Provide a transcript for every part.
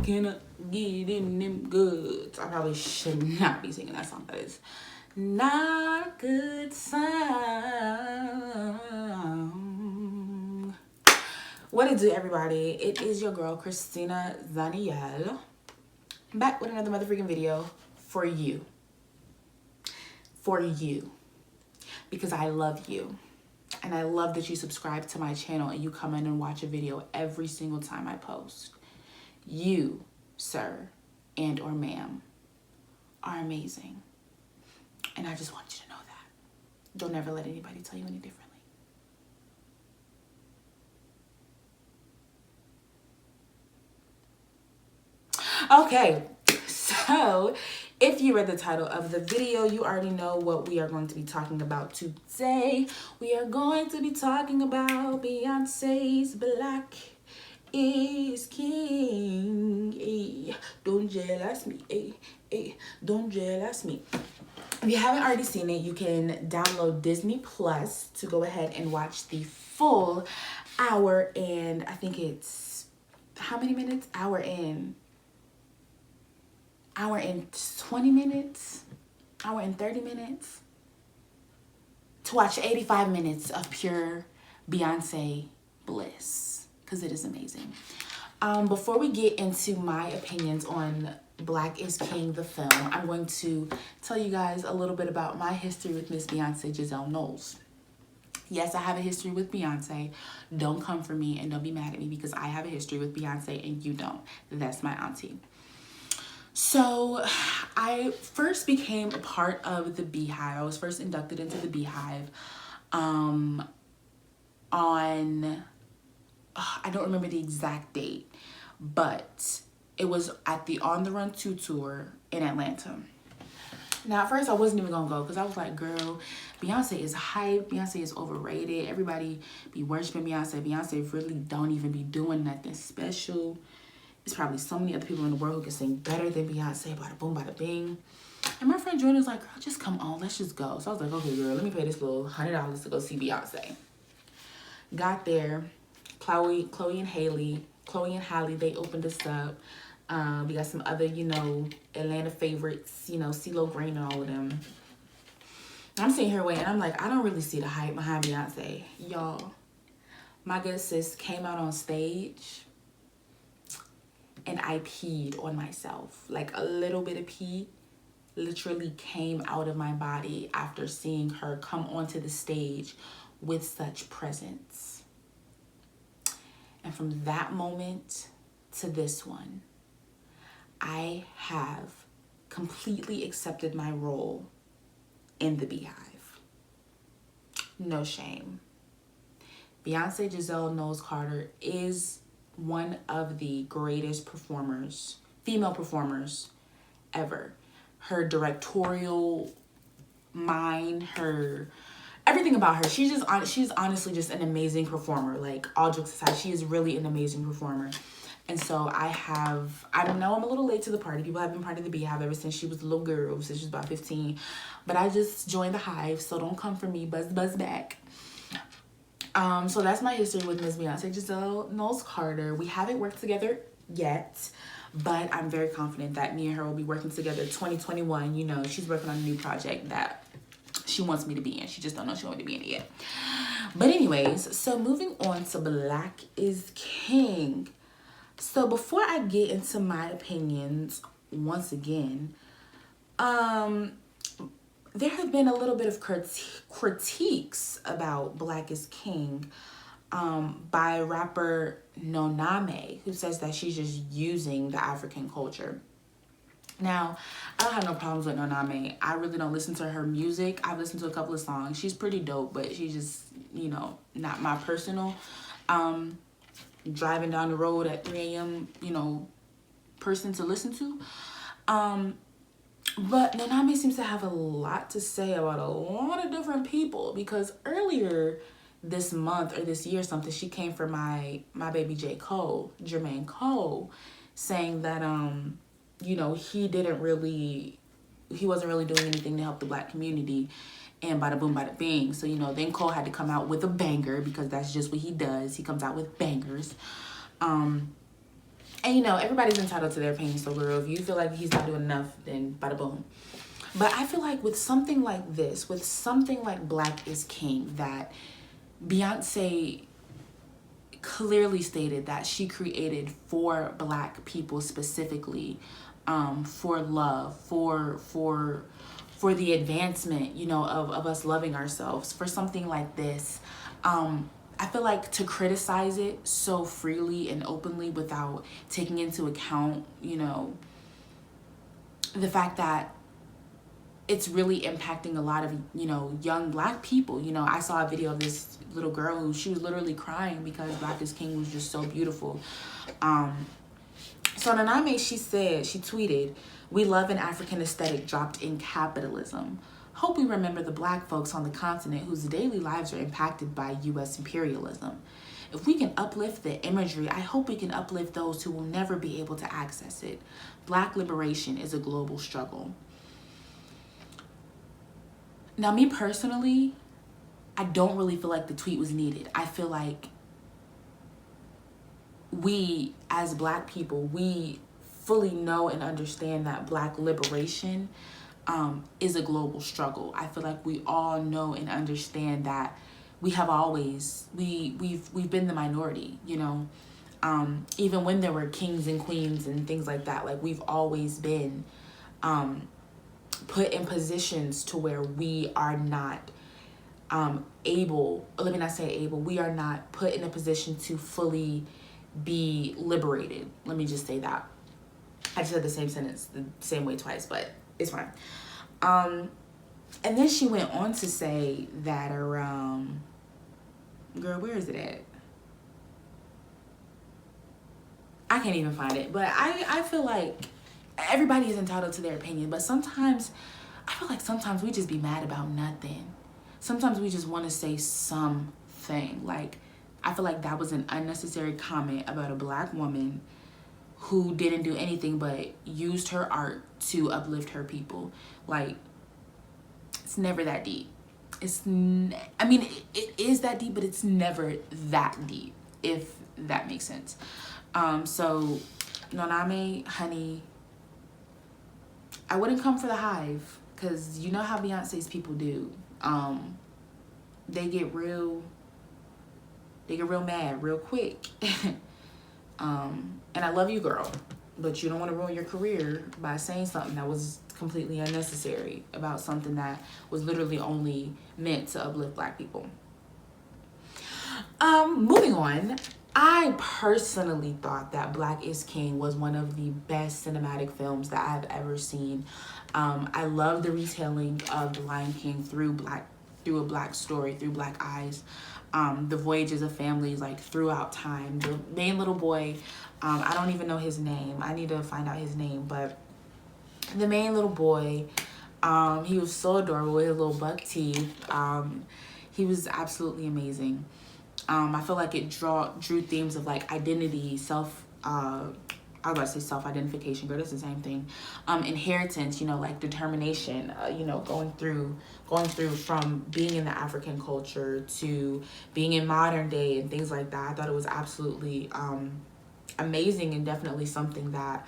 Can I get in them goods? I probably should not be singing that song. That is not a good song. What it do, everybody? It is your girl, Christina Zaniel, back with another motherfucking video for you. For you. Because I love you. And I love that you subscribe to my channel and you come in and watch a video every single time I post. You, sir, and or ma'am, are amazing. And I just want you to know that. Don't ever let anybody tell you any differently. Okay, so if you read the title of the video, you already know what we are going to be talking about today. We are going to be talking about Beyonce's Black is King. Ay, don't jealous me. Ay, ay, don't jealous me. If you haven't already seen it, you can download Disney Plus to go ahead and watch the full hour and I think it's how many minutes? Hour and 20 minutes, hour and 30 minutes to watch 85 minutes of pure Beyonce bliss, because it is amazing. Before we get into my opinions on Black is King, the film, I'm going to tell you guys a little bit about my history with Miss Beyonce Giselle Knowles. Yes, I have a history with Beyonce. Don't come for me and don't be mad at me because I have a history with Beyonce and you don't. That's my auntie. So I first became a part of the Beehive. I was first inducted into the Beehive on, I don't remember the exact date, but it was at the On the Run 2 tour in Atlanta. Now, at first, I wasn't even gonna go because I was like, girl, Beyonce is hype. Beyonce is overrated. Everybody be worshiping Beyonce. Beyonce really don't even be doing nothing special. There's probably so many other people in the world who can sing better than Beyonce, bada boom, bada bing. And my friend Jordan was like, girl, just come on, let's just go. So I was like, okay, girl, let me pay this little $100 to go see Beyonce. Got there, Chloe and Halle, they opened us up. We got some other, Atlanta favorites, CeeLo Green and all of them. I'm sitting here waiting. I'm like, I don't really see the hype behind Beyonce. Y'all, my good sis came out on stage and I peed on myself. Like a little bit of pee literally came out of my body after seeing her come onto the stage with such presence. And from that moment to this one, I have completely accepted my role in the Beehive. No shame. Beyonce Giselle Knowles Carter is one of the greatest performers, female performers ever. Her directorial mind, everything about her. She's honestly just an amazing performer. Like, all jokes aside, she is really an amazing performer. And so I know I'm a little late to the party. People have been part of the Beehive ever since she was a little girl, since she was about 15. But I just joined the Hive, so don't come for me. Buzz back. So that's my history with Miss Beyonce Giselle Knowles Carter. We haven't worked together yet, but I'm very confident that me and her will be working together 2021. She's working on a new project that she wants me to be in. She just don't know she wants me to be in it yet. But anyways, so moving on to Black is King. So before I get into my opinions, once again, there have been a little bit of critiques about Black is King by rapper NONAME, who says that she's just using the African culture. Now, I don't have no problems with NONAME. I really don't listen to her music. I've listened to a couple of songs. She's pretty dope, but she's just, not my personal driving down the road at 3 a.m., person to listen to. But NONAME seems to have a lot to say about a lot of different people, because earlier this month or this year or something, she came for my baby J. Cole, Jermaine Cole, saying that, he wasn't really doing anything to help the Black community, and bada boom, bada bing. So, then Cole had to come out with a banger, because that's just what he does. He comes out with bangers. And you know, everybody's entitled to their opinion. So girl, if you feel like he's not doing enough, then bada boom. But I feel like with something like this, with something like Black is King, that Beyonce clearly stated that she created for Black people specifically, for love, for the advancement, you know, of us loving ourselves. For something like this, I feel like to criticize it so freely and openly without taking into account, you know, the fact that it's really impacting a lot of, you know, young Black people. You know, I saw a video of this little girl who, she was literally crying because Black is King was just so beautiful. So NONAME, she tweeted, "We love an African aesthetic dropped in capitalism. Hope we remember the Black folks on the continent whose daily lives are impacted by US imperialism. If we can uplift the imagery, I hope we can uplift those who will never be able to access it. Black liberation is a global struggle." Now, me personally, I don't really feel like the tweet was needed. I feel like we, as Black people, we fully know and understand that Black liberation is a global struggle. I feel like we all know and understand that we have always, we've been the minority, you know. Even when there were kings and queens and things like that, like we've always been put in positions to where we are not able, let me not say able, we are not put in a position to fully be liberated. Let me just say that. I just said the same sentence the same way twice, but it's fine. And then she went on to say that girl, where is it at? I can't even find it, but I feel like everybody is entitled to their opinion, but sometimes I feel like sometimes we just be mad about nothing. Sometimes we just want to say something. Like, I feel like that was an unnecessary comment about a Black woman who didn't do anything but used her art to uplift her people. Like, it's never that deep. I mean, it is that deep, but it's never that deep, if that makes sense. So NONAME, honey, I wouldn't come for the hive, because you know how Beyonce's people do. They get real mad real quick. And I love you, girl, but you don't want to ruin your career by saying something that was completely unnecessary about something that was literally only meant to uplift Black people. Moving on, I personally thought that Black is King was one of the best cinematic films that I've ever seen. I love the retelling of The Lion King through a Black story, through Black eyes. The voyages of families, like throughout time. The main little boy, I don't even know his name. I need to find out his name, but the main little boy, he was so adorable with his little buck teeth. He was absolutely amazing. I feel like it drew themes of like identity, I was about to say self-identification, but it's the same thing. Inheritance, you know, like determination, you know, going through from being in the African culture to being in modern day and things like that. I thought it was absolutely amazing, and definitely something that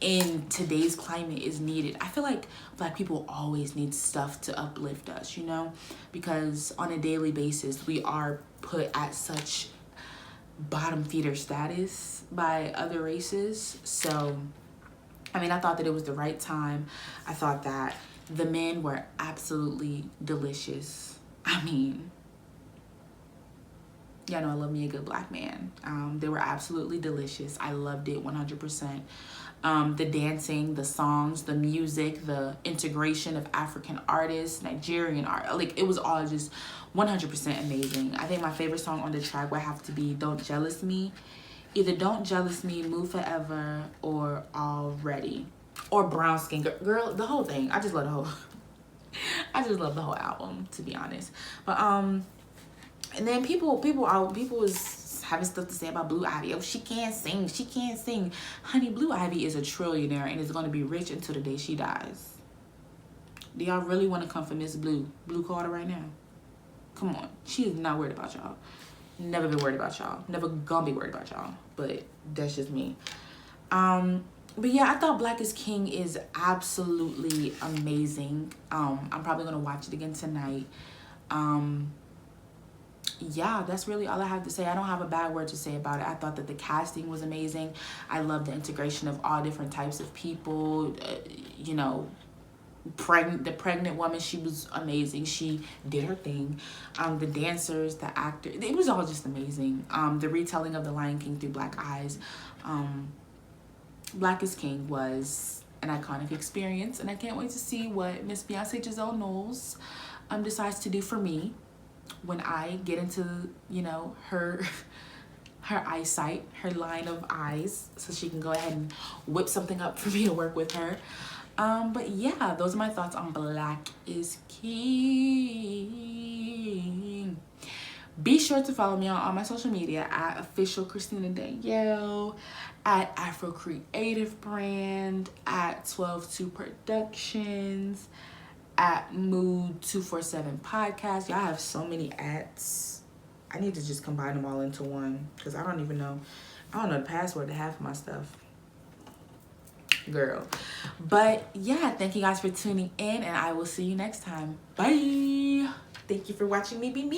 in today's climate is needed. I feel like Black people always need stuff to uplift us, you know, because on a daily basis we are put at such bottom feeder status by other races. So I mean, I thought that it was the right time. I thought that the men were absolutely delicious. I mean, y'all know I love me a good Black man. They were absolutely delicious. I loved it 100%. The dancing, the songs, the music, the integration of African artists, Nigerian art, like it was all just 100% amazing. I think my favorite song on the track would have to be Don't Jealous Me. Either Don't Jealous Me, Move Forever, or Already. Or Brown Skin. Girl, the whole thing. I just love the whole album, to be honest. But and then people was having stuff to say about Blue Ivy. Oh, she can't sing. Honey, Blue Ivy is a trillionaire and is going to be rich until the day she dies. Do y'all really want to come for Miss Blue Carter right now? Come on. She is not worried about y'all. Never been worried about y'all. Never gonna be worried about y'all. But that's just me. But yeah, I thought Black is King is absolutely amazing. I'm probably gonna watch it again tonight. Yeah, that's really all I have to say. I don't have a bad word to say about it. I thought that the casting was amazing. I love the integration of all different types of people. You know, the pregnant woman, she was amazing. She did her thing. The dancers, the actor, it was all just amazing. The retelling of the Lion King through Black eyes. Black is King was an iconic experience, and I can't wait to see what Miss Beyonce Giselle Knowles decides to do for me when I get into, you know, her eyesight, her line of eyes, so she can go ahead and whip something up for me to work with her. But yeah, those are my thoughts on Black is King. Be sure to follow me on all my social media at official Christina Danielle, at Afro Creative Brand, at 122 Productions, at Mood 247 Podcast. Y'all have so many ads. I need to just combine them all into one because I don't know the password to half of my stuff. Girl. But yeah, thank you guys for tuning in, and I will see you next time. Bye. Thank you for watching me be me.